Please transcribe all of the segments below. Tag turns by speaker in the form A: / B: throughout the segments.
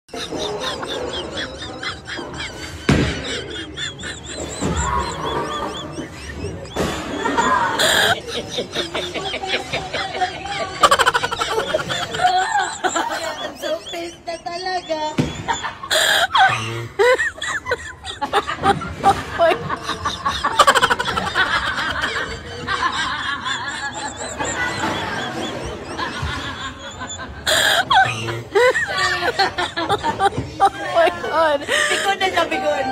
A: So pissed na talaga.
B: Oh my God.
A: Bigon na siya, bigon.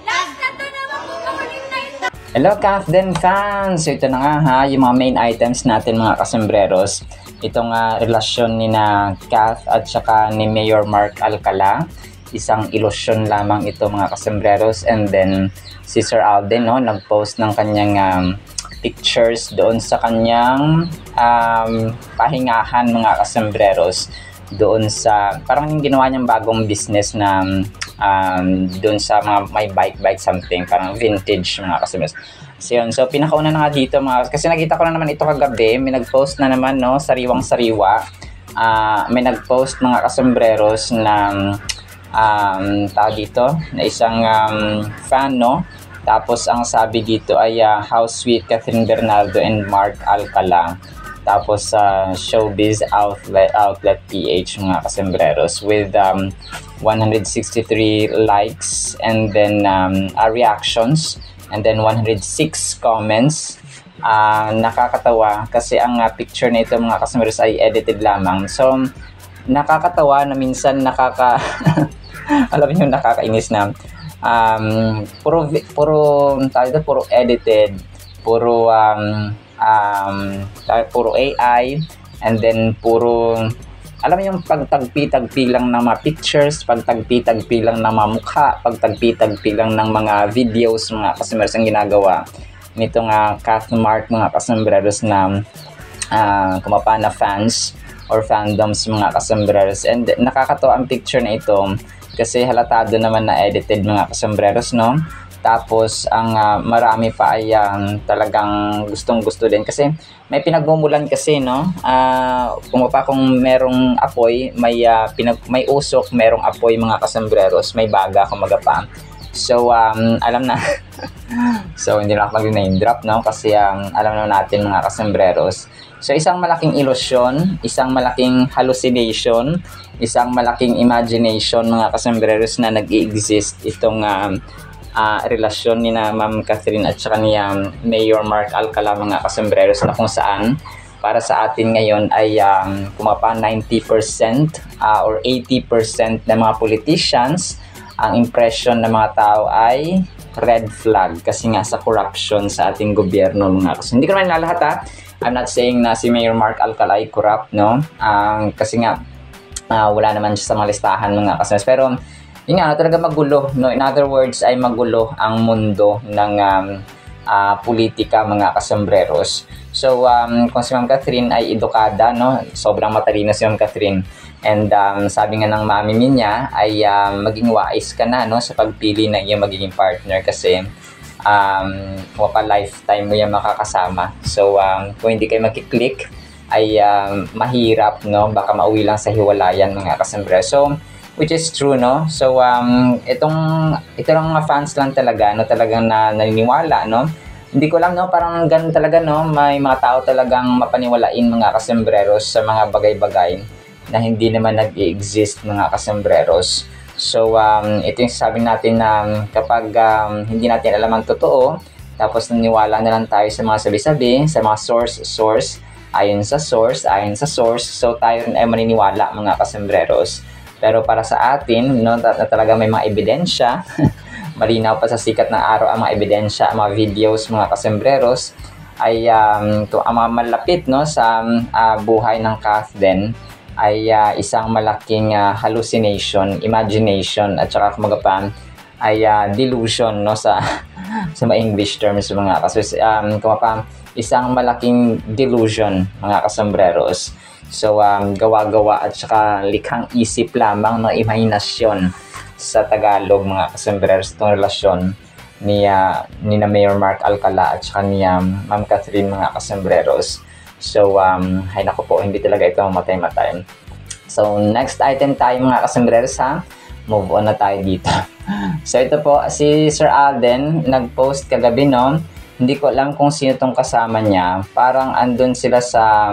A: Last na to naman po kamuling na ito.
C: Hello Kathden fans! So ito na nga ha, yung mga main items natin mga kasembreros. Itong relasyon ni na Kath at saka ni Mayor Mark Alcala. Isang ilusyon lamang ito mga kasembreros. And then si Sir Alden no, nag-post ng kanyang pictures doon sa kanyang pahingahan mga kasembreros. Doon sa, parang yung ginawa niyang bagong business na doon sa mga may bike something, parang vintage mga kasembreros. So yun, so pinakauna na nga dito mga, kasi nakita ko na naman ito kagabi, may nag-post na naman no, sariwang-sariwa. May nag-post mga kasembreros na tao dito, na isang fan no. Tapos ang sabi dito ay how sweet Catherine Bernardo and Mark Alcala. Tapos Showbiz Outlet PH mga kasembreros with 163 likes and then reactions and then 106 comments. Nakakatawa kasi ang picture na ito mga kasembreros ay edited lamang. So nakakatawa na minsan alam niyo nakakainis na puro edited, puro AI, and then puro, alam mo yung pagtagpi-tagpi lang ng mga pictures, pagtagpi-tagpi lang ng mga mukha, pagtagpi-tagpi lang ng mga videos mga kasembreros ang ginagawa nitong Kath Mark mga kasembreros na kumapa na fans or fandoms mga kasembreros. And nakakatawa ang picture na ito kasi halatado naman na edited mga kasembreros no. Tapos ang marami pa ay talagang gustong-gusto din kasi may pinagmumulan kasi no. Kung merong apoy, may usok, merong apoy mga kasembreros, may baga kumaga pa. So alam na. So hindi na ako mag-name drop no kasi alam na natin mga kasembreros. So isang malaking ilusyon, isang malaking hallucination, isang malaking imagination mga kasembreros na nag-i-exist itong relasyon ni na Ma'am Catherine at saka ni Mayor Mark Alcala mga kasembreros na kung saan para sa atin ngayon ay kumapa 90% or 80% ng mga politicians, ang impression ng mga tao ay red flag kasi nga sa corruption sa ating gobyerno mga kasembreros. Hindi ko naman nalahat ha. I'm not saying na si Mayor Mark Alcala ay corrupt no. Kasi nga wala naman siya sa mga listahan mga kasembreros. Pero yun nga, talaga magulo. No? In other words, ay magulo ang mundo ng politika mga kasembreros. So, kung si Ma'am Catherine ay edukada, no? Sobrang matalino si Ma'am Catherine. And sabi nga ng mami niya ay maging wise ka na no? Sa pagpili ng iyong magiging partner kasi lifetime mo yan makakasama. So, kung hindi kayo magkiklik, ay mahirap, no? Baka mauwi lang sa hiwalayan mga kasembreros. So, which is true no. So ito lang mga fans lang talaga no, talagang naniniwala no. Hindi ko lang no, parang ganun talaga no, may mga tao talagang mapaniwalain mga kasembreros sa mga bagay-bagay na hindi naman nag-i-exist mga kasembreros. So ito yung sabi natin na kapag hindi natin alam ang totoo, tapos naniwala na lang tayo sa mga sabi-sabi, sa mga source, ayon sa source, so tayo rin ay maniniwala mga kasembreros. Pero para sa atin, no, talaga may mga ebidensya, malinaw pa sa sikat ng araw ang mga ebidensya, ang mga videos, mga kasembreros, ay ang mga malapit no, sa buhay ng Kathden ay isang malaking hallucination, imagination, at saka kumaga pa ay delusion no, sa ma-English terms mga kasembreros. Kumaga pa, isang malaking delusion mga kasembreros. So, gawa-gawa at saka likhang isip lamang ng imahinasyon sa Tagalog mga kasembreros itong relasyon ni na Mayor Mark Alcala at saka ni Ma'am Catherine mga kasembreros. So, hay nako po, hindi talaga ito matay-matay. So, next item tayo mga kasambreros ha. Move on na tayo dito. So, ito po, si Sir Alden, nag-post kagabi, no? Hindi ko alam kung sino tong kasama niya. Parang andun sila sa...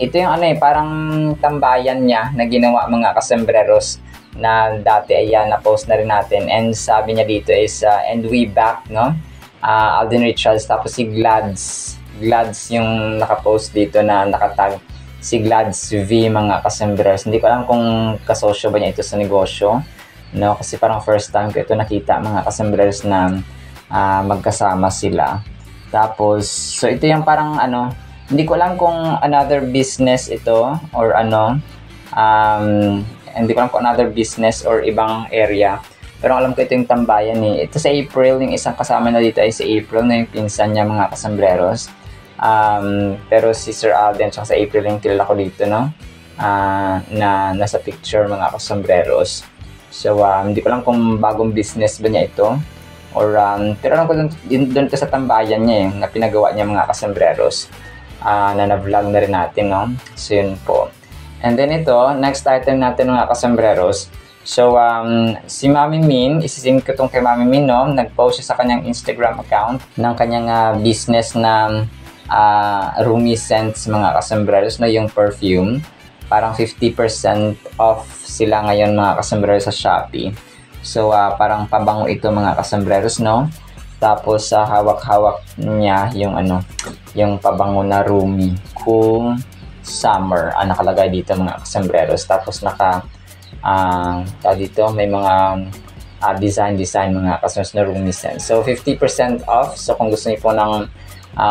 C: ito yung ano parang tambayan niya na ginawa mga kasambreros na dati. Ayan, na-post na rin natin. And sabi niya dito is, and we back, no? Alden Richards, tapos si Glads yung nakapost dito na nakatag. Si Glads V mga kasambreros. Hindi ko alam kung kasosyo ba niya ito sa negosyo, no? Kasi parang first time ko ito nakita mga kasambreros na magkasama sila. Tapos so ito yung parang ano, hindi ko alam kung another business ito or ano, hindi ko alam kung another business or ibang area, pero alam ko ito yung tambayan eh. Ito sa April, yung isang kasama na dito ay si April na yung pinsan niya mga kasambreros. Pero si Sir Alden tsaka sa April yung kilala ko dito, no? Na nasa picture mga kasambreros. So hindi ko lang kung bagong business ba niya ito or pero alam ko doon sa tambayan niya na pinagawa niya mga kasambreros, na na-vlog na rin natin, no? So yun po. And then ito, next item natin mga kasambreros. So si Mami Min, isising ko itong kay Mami Min, no? Nag-post siya sa kanyang Instagram account ng kanyang business na Rumi Scents mga kasambreros, na yung perfume. Parang 50% off sila ngayon mga kasambreros sa Shopee. So parang pabango ito mga kasambreros, no? Tapos hawak-hawak niya yung ano, yung pabango na Rumi Cool Summer nakalagay dito mga kasambreros. Tapos dito may mga design mga kasambreros na Rumi Scents. So 50% off. So kung gusto niyo po ng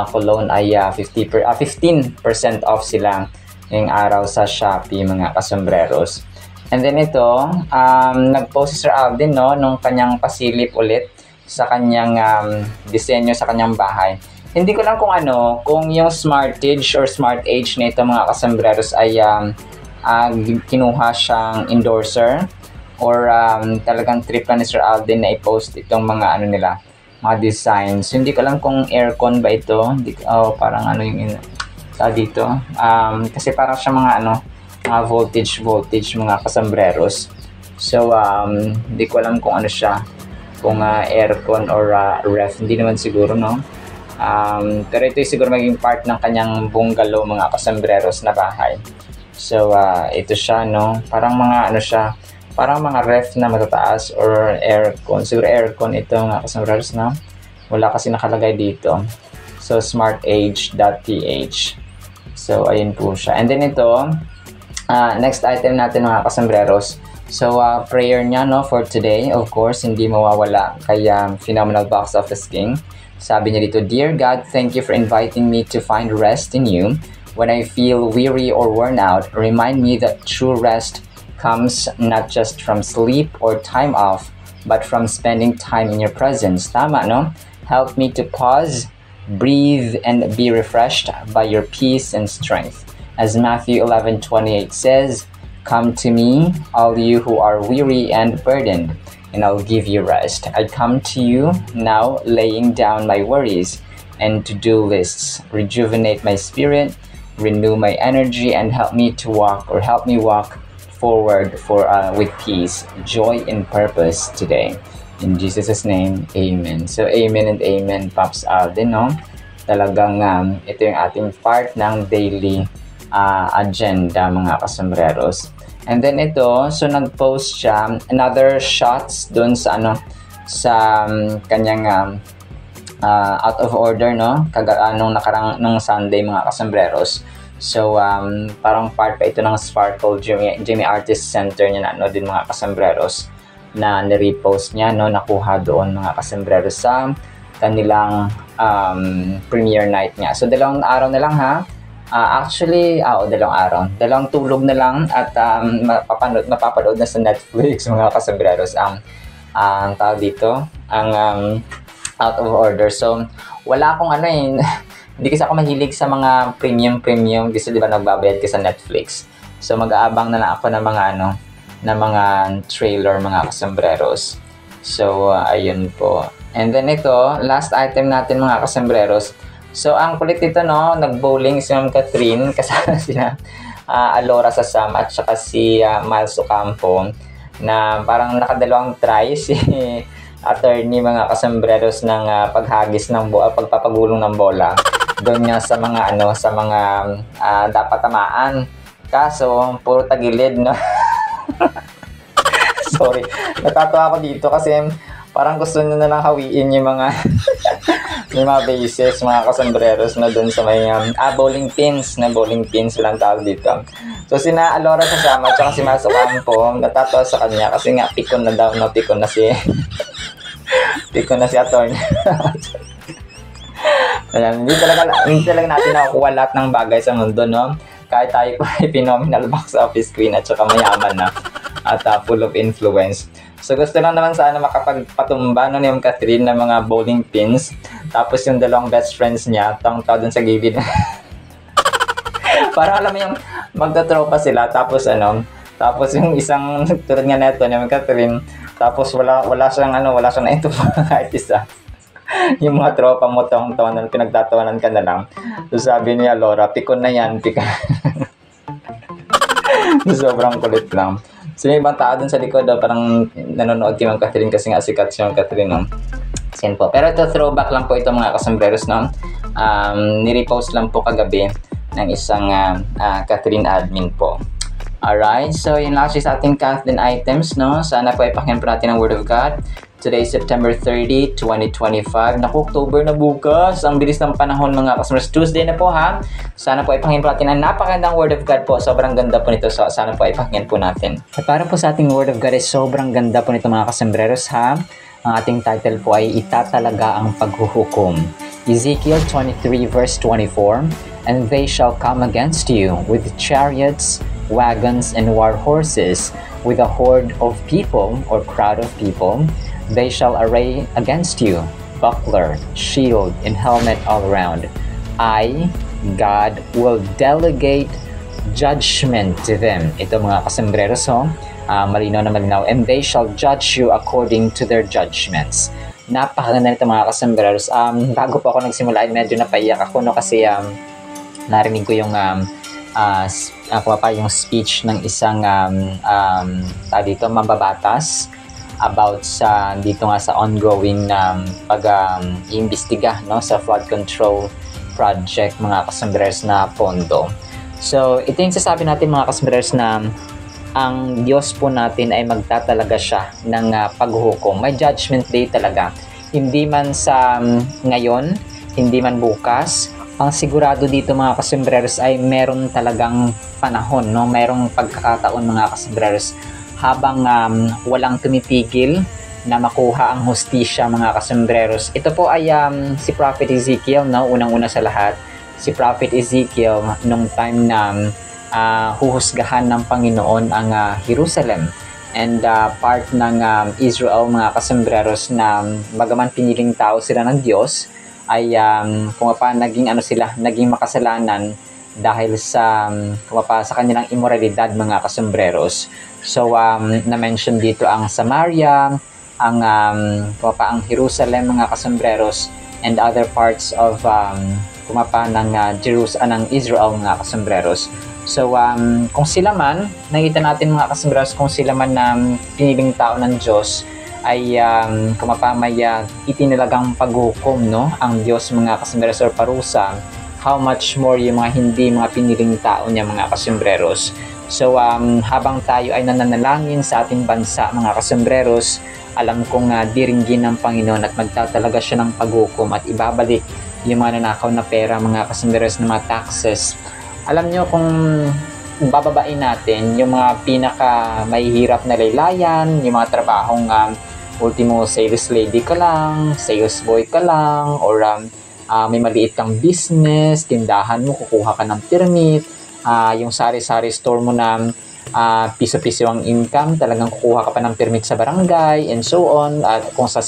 C: cologne ay 15% off sila ngayong araw sa Shopee mga kasambreros. And then ito, nag-post si Sir Alden, no, nung kanyang pasilip ulit sa kanyang disenyo sa kanyang bahay. Hindi ko lang kung yung Smartage or Smart Age na ito mga kasambreros ay kinuha siyang endorser or talagang trip na ni Sir Alden na i-post itong mga nila, mga designs. Hindi ko alam kung aircon ba ito. Parang yung dito. Kasi parang siya mga mga voltage mga kasambreros. So hindi ko alam kung siya, kung aircon or ref. Hindi naman siguro, no? Pero ito siguro maging part ng kanyang bungalow mga kasambreros na bahay. So ito siya, no? Parang mga siya, parang mga ref na matataas or aircon. Siguro aircon ito mga kasambreros, no? Wala kasi nakalagay dito. So smartage.th. So ayun po siya. And then ito, next item natin mga kasambreros. So prayer niya, no, for today, of course, hindi mawawala kay Phenomenal Box Office King. Sabi niya dito, Dear God, thank you for inviting me to find rest in you. When I feel weary or worn out, remind me that true rest comes not just from sleep or time off, but from spending time in your presence. Tama, no? Help me to pause, breathe, and be refreshed by your peace and strength. As Matthew 11:28 says, Come to me, all you who are weary and burdened, and I'll give you rest. I come to you now, laying down my worries and to-do lists. Rejuvenate my spirit, renew my energy, and help me walk forward with peace, joy, and purpose today. In Jesus' name, Amen. So, Amen and Amen, Pops Alden, no? Talagang ito yung ating part ng daily agenda mga kasambreros. And then ito, so nag-post siya another shots doon sa sa kanyang out of order, no, nung Sunday mga kasambreros. So parang part pa ito ng Sparkle Jimmy Artist Center niya na din mga kasambreros, na ni-repost niya, no, nakuha doon mga kasambreros sa kanilang premiere night niya. So 2 araw na lang ha. Actually, dalawang tulog na lang at mapapanood na sa Netflix mga kasambreros ang tawag dito, ang out of order. So wala akong hindi kasi ako mahilig sa mga premium kasi di ba nagbabayad ka sa Netflix. So mag-aabang na lang ako ng mga na mga trailer mga kasambreros. So ayun po. And then ito, last item natin mga kasambreros. So ang kulit ito, no, nag-bowling si Ma'am Catherine, kasama sila Alora Sasam at saka si Miles Ocampo, na parang nakadalawang try si attorney mga kasambreros ng paghagis ng pagpapagulong ng bola doon nga sa mga sa mga dapat tamaan, kaso puro tagilid, no? Sorry, natatawa ako dito kasi parang gusto nyo na lang hawiin yung mga yung mga bases, mga kasambreros na doon sa may bowling pins lang tawag dito. So sina Alora Sasama at si Miles Ocampo, natatawa sa kanya kasi nga pikon na si pikon na si attorney. Ayan, hindi talaga natin nakukuha lahat ng bagay sa mundo, no? Kahit tayo po ay phenomenal box office queen at saka mayaman na at full of influence. So gusto lang naman sana makapagpatumba no, yung Catherine ng mga bowling pins. Tapos yung dalawang best friends niya, tawang-tawa dun sa gilid. Para alam mo yung magtatropa sila, tapos yung isang tulad nga neto yung Catherine, tapos wala siyang naito kahit isa. Yung mga tropa mo tawang-tawanan, pinagtatawanan ka na lang. So sabi niya, Laura, pikon na yan, pikon. Sobrang kulit lang. So yung ibang tao dun sa likod, parang nanonood kay Ma'am Catherine kasi nga sikat siya Ma'am Catherine, no? Sin po. Pero ito, throwback lang po ito mga kasambreros, no? Nirepost lang po kagabi ng isang Catherine admin po. Alright, so yun lang sa ating Catherine items, no? Sana po ipakinggan po natin ang Word of God. Today is September 30, 2025. Naku, October na bukas. Ang bilis ng panahon mga customers. Tuesday na po, ha? Sana po ipakinggan po natin ang napakagandang Word of God po. Sobrang ganda po nito. So, sana po ipakinggan po natin. At para po sa ating Word of God ay sobrang ganda po nito mga kasambreros, ha? Ang ating title po ay Itatalaga ang Paghuhukom. Ezekiel 23 verse 24, "And they shall come against you with chariots, wagons, and war horses, with a horde of people or crowd of people. They shall array against you buckler, shield, and helmet all around. I, God, will delegate judgment to them." Ito mga kasambreros, malinaw na malinaw. "And they shall judge you according to their judgments." Napakaganda nito mga kasambreros. Bago po ako nagsimula, medyo napaiyak ako, no? Kasi narinig ko yung yung speech ng isang mambabatas about sa dito nga sa ongoing pag-iimbestiga, no, sa flood control project mga kasambreros na pondo. So ito yung sasabi natin mga kasambreros na ang Diyos po natin ay magtatalaga siya ng paghuhukom. May judgment day talaga. Hindi man sa ngayon, hindi man bukas. Ang sigurado dito mga kasambreros ay meron talagang panahon, no? Merong pagkakataon mga kasambreros habang walang tumitigil na makuha ang hustisya mga kasambreros. Ito po ay si Prophet Ezekiel, no? Unang-una sa lahat, si Prophet Ezekiel nung time na huhusgahan ng Panginoon ang Jerusalem and part ng Israel mga kasambreros na bagaman piniling tao sila ng Diyos ay naging makasalanan dahil sa sa kanilang immoralidad mga kasambreros. So na-mention dito ang Samaria, ang Jerusalem mga kasambreros, and other parts of ng Israel mga kasambreros. So kung sila man, nakita natin mga kasambreros, kung sila man na piniling tao ng Diyos ay may itinalagang paghukom, no, ang Diyos mga kasambreros or parusa, how much more yung mga hindi mga piniling tao niya mga kasambreros. So habang tayo ay nananalangin sa ating bansa mga kasambreros, alam kong diringgin ng Panginoon at magtatalaga siya ng paghukom at ibabalik yung mga nanakaw na pera mga kasambreros na mga taxes. Alam nyo kung bababain natin yung mga pinaka mahihirap na laylayan, yung mga trabahong ultimo sales lady ka lang, sales boy ka lang, or may maliit kang business, tindahan mo, kukuha ka ng permit, yung sari-sari store mo na piso-piso ang income, talagang kukuha ka pa ng permit sa barangay, and so on, at kung sa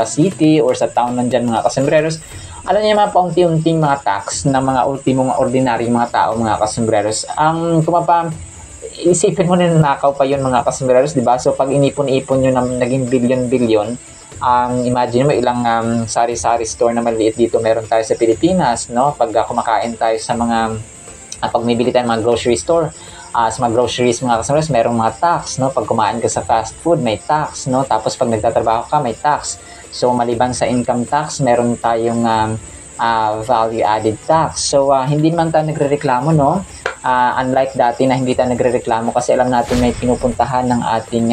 C: city or sa town nandyan mga kasambreros, alam niyo mga paunti-unting mga tax na mga ultimong ordinaryong mga tao mga kasambreros. Isipin mo na nanakaw pa yun mga kasambreros, di ba? So pag inipon-ipon nyo na naging billion-billion, imagine mo ilang sari-sari store na maliit dito meron tayo sa Pilipinas, no? Pag kumakain tayo sa mga pag bibili tayo ng mga grocery store, sa mga groceries mga kasambreros, merong mga tax, no? Pag kumain ka sa fast food, may tax, no? Tapos pag nagtatrabaho ka, may tax. So maliban sa income tax, meron tayong value added tax. So hindi naman tayo nagrereklamo, no? Unlike dati na hindi tayo nagrereklamo kasi alam natin may pinupuntahan ng ating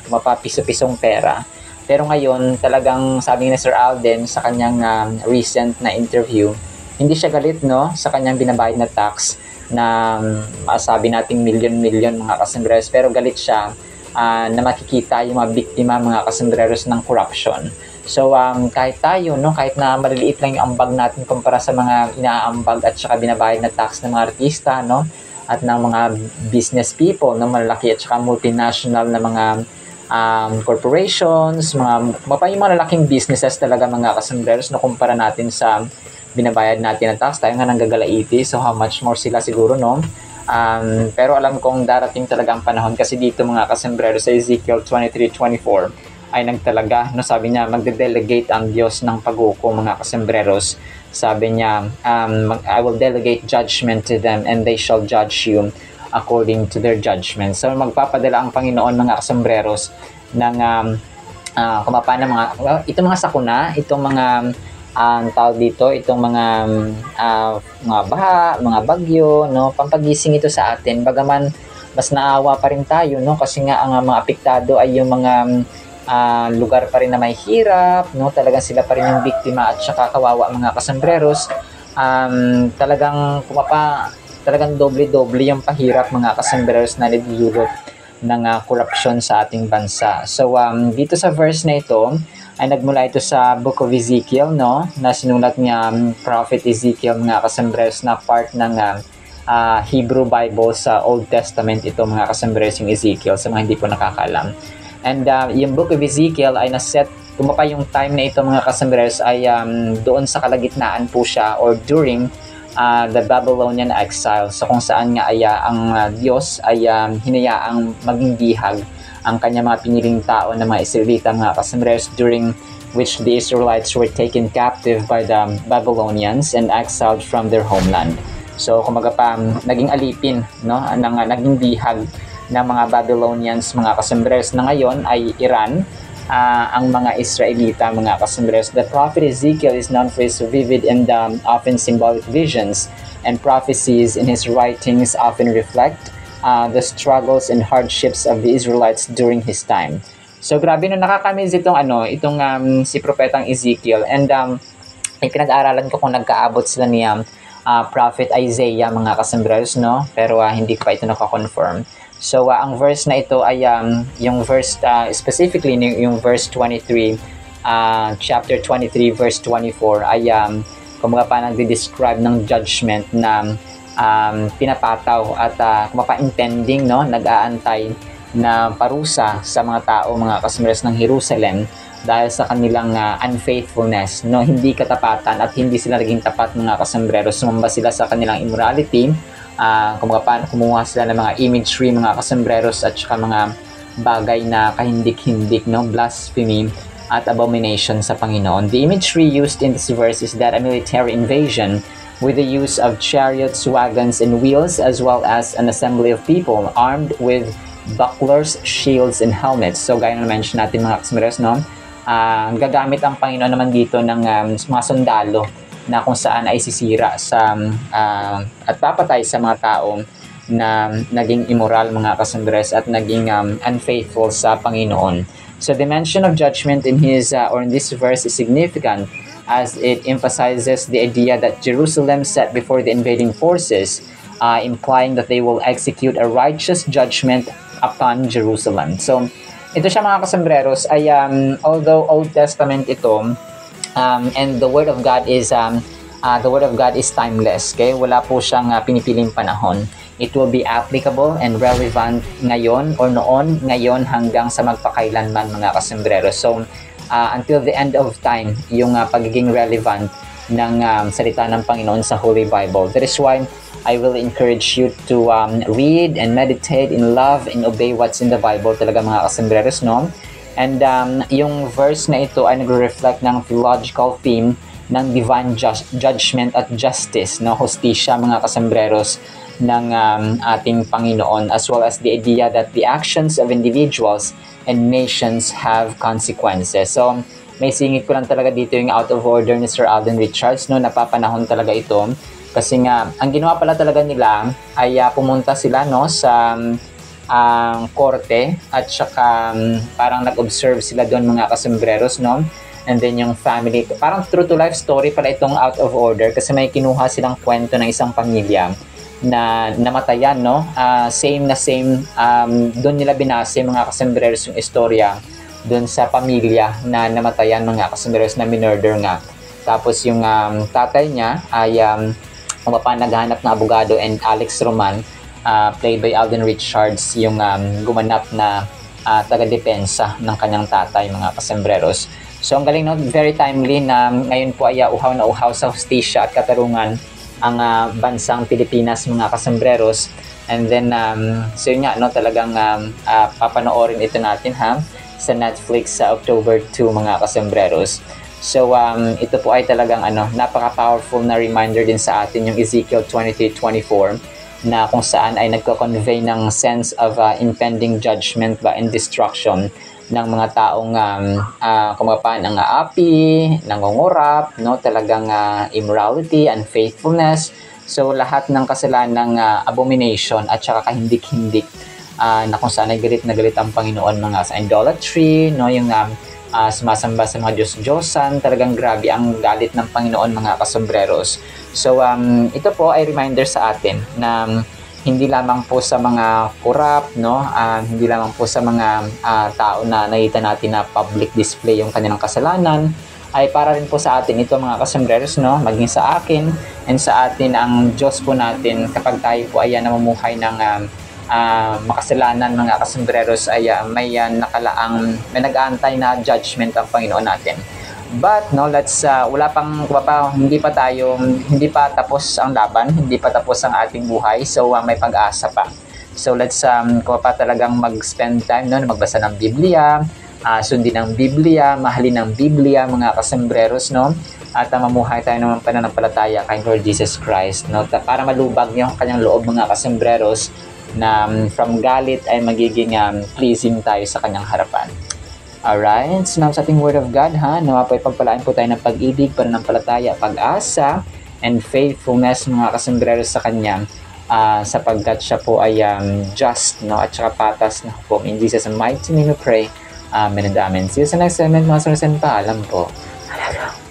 C: mapapiso-pisong pera. Pero ngayon, talagang sabi ni Sir Alden sa kanyang recent na interview, hindi siya galit, no, sa kanyang binabayad na tax na masabi nating milyon-milyon mga kasambreros, pero galit siya na makikita yung mga biktima mga kasambreros ng corruption. So kahit tayo, no, kahit na maliliit lang yung ambag natin kumpara sa mga inaambag at saka binabayad na tax ng mga artista, no, at ng mga business people, no, malalaki at saka multinational na mga corporations, yung mga lalaking businesses talaga mga kasambreros, no, kumpara natin sa binabayad natin ng tax. Tayo nga nanggagalaiti, so how much more sila siguro, no? Pero alam kong darating talaga ang panahon kasi dito mga kasambreros sa Ezekiel 23:24 ay nagtalaga, no, sabi niya magde-delegate ang Diyos ng pag-hukom mga kasambreros. Sabi niya, I will delegate judgment to them and they shall judge you according to their judgment. So magpapadala ang Panginoon mga kasambreros ng kumapana mga itong mga sakuna, itong mga tawag dito, itong mga baha, mga bagyo, no, pampagising ito sa atin. Bagaman mas naawa pa rin tayo, no, kasi nga ang mga apektado ay yung mga lugar pa rin na may hirap, no, talagang sila pa rin yung biktima at saka kawawa mga kasambreros. Talagang doble-doble yung pahirap mga kasambreros na nidulot ng korupsyon sa ating bansa. So dito sa verse na ito ay nagmula ito sa Book of Ezekiel, no, na sinulat niya Prophet Ezekiel mga kasambreros, na part ng Hebrew Bible sa Old Testament ito mga kasambreros, yung Ezekiel, sa mga hindi po nakakaalam. And yung Book of Ezekiel ay naset, kumapa yung time na ito mga kasambreros ay doon sa kalagitnaan po siya or during the Babylonian exile. So kung saan nga ay ang Diyos ay hinayaang maging bihag ang kanya mga piniling tao na mga Israelita mga kasambreros, during which the Israelites were taken captive by the Babylonians and exiled from their homeland. So kumaga pa naging alipin, no, naging bihag ng mga Babylonians mga kasambreros, na ngayon ay Iran ang mga Israelita mga kasambreros. The prophet Ezekiel is known for his vivid and often symbolic visions and prophecies in his writings often reflect the struggles and hardships of the Israelites during his time. So grabe, no, nakakamiss itong si propetang Ezekiel, and pinag-aaralan ko kung nagkaabot sila ni prophet Isaiah mga kasambreros, no, pero hindi ko pa ito naka-confirm. So ang verse na ito ay yung verse specifically yung verse 23, chapter 23 verse 24 ay kumbaga pa nagde-describe ng judgment na pinapataw at kumbaga intending, no, nag-aantay na parusa sa mga tao mga kasambreros ng Jerusalem dahil sa kanilang unfaithfulness, no, hindi katapatan at hindi sila naging tapat mga kasambreros. Sumamba sila sa kanilang immorality. Kumuha sila ng mga imagery mga kasambreros at saka mga bagay na kahindik-hindik, no, blasphemy at abomination sa Panginoon. The imagery used in this verse is that a military invasion with the use of chariots, wagons, and wheels, as well as an assembly of people armed with bucklers, shields, and helmets. So gaya na mention natin mga kasambreros, no, gagamit ang Panginoon naman dito ng mga sundalo na kung saan ay sisira sa at papatay sa mga tao na naging immoral mga kasambreros at naging unfaithful sa Panginoon. So the mention of judgment in his or in this verse is significant as it emphasizes the idea that Jerusalem set before the invading forces, implying that they will execute a righteous judgment upon Jerusalem. So ito siya mga kasambreros ay although Old Testament ito, and the Word of God is timeless. Okay? Wala po siyang pinipiling panahon. It will be applicable and relevant ngayon or noon, ngayon hanggang sa magpakailanman mga kasambreros. So until the end of time, yung pagiging relevant ng salita ng Panginoon sa Holy Bible. That is why I will encourage you to read and meditate in love and obey what's in the Bible talaga mga kasambreros, no? And yung verse na ito ay nagre-reflect ng theological theme ng divine judgment at justice, no, hostisya mga kasambreros, ng ating Panginoon, as well as the idea that the actions of individuals and nations have consequences. So, may singit ko lang talaga dito yung out of order ni Sir Alden Richards, no? Napapanahon talaga ito. Kasi nga, ang ginawa pala talaga nila ay pumunta sila, no, sa korte at saka parang nag-observe sila doon, mga kasembreros, no? And then yung family, parang true to life story pala itong out of order, kasi may kinuha silang kwento ng isang pamilya na namatayan, no? Same, doon nila binase, mga kasembreros, yung istorya doon sa pamilya na namatayan, mga kasembreros, na minurder nga. Tapos yung tatay niya ay kung paano naghahanap ng abogado, and Alex Roman, played by Alden Richards, yung gumanap na taga-depensa ng kanyang tatay, mga kasembreros. So ang galing, no? Very timely na ngayon po ay uhaw na uhaw sa hustisya at katarungan ang bansang Pilipinas, mga kasembreros. And then, so yun nga, no? Talagang papanoorin ito natin sa Netflix sa October 2, mga kasembreros. So, ito po ay talagang napaka-powerful na reminder din sa atin, yung Ezekiel 23:24, na kung saan ay nagko-convey ng sense of impending judgment and destruction ng mga taong kumapaan ng api, nangungurap, no? Talagang immorality, unfaithfulness. So, lahat ng kasalanang abomination at saka kahindik-hindik na kung saan ay galit na galit ang Panginoon, mga sa idolatry, no? Yung sumasamba sa mga Diyos-Diyosan, talagang grabe ang galit ng Panginoon, mga kasembreros. So, ito po ay reminder sa atin na hindi lamang po sa mga corrupt, no? Hindi lamang po sa mga tao na nakita natin na public display yung kanilang kasalanan, ay para rin po sa atin ito, mga kasembreros, no? Maging sa akin and sa atin ang Diyos po natin, kapag tayo po ay namumuhay ng makasalanan, mga kasembreros, ay may nakalaang, may nag-aantay na judgment ang Panginoon natin. But no, hindi pa tapos ang laban, hindi pa tapos ang ating buhay. So may pag-asa pa. So let's talagang mag-spend time, no, magbasa ng Biblia, sundin ang Biblia, mahalin ang Biblia, mga kasembreros, no? At mamuhay tayo ng pananampalataya kay Lord Jesus Christ, no? Para malubag niyo ang kanyang loob, mga kasembreros, na from galit ay magiging pleasing tayo sa kanyang harapan. Alright, so now sa ating Word of God, nawa po ipagpalaan po tayo ng pag-ibig, pananampalataya, pag-asa, and faithfulness, mga kasembreros, sa Kanya, sapagkat siya po ay just, no, at saka patas na hukom. In Jesus' mighty name we pray. Amen and amen. See you sa next segment, mga sarasan. Paalam po. Halaga.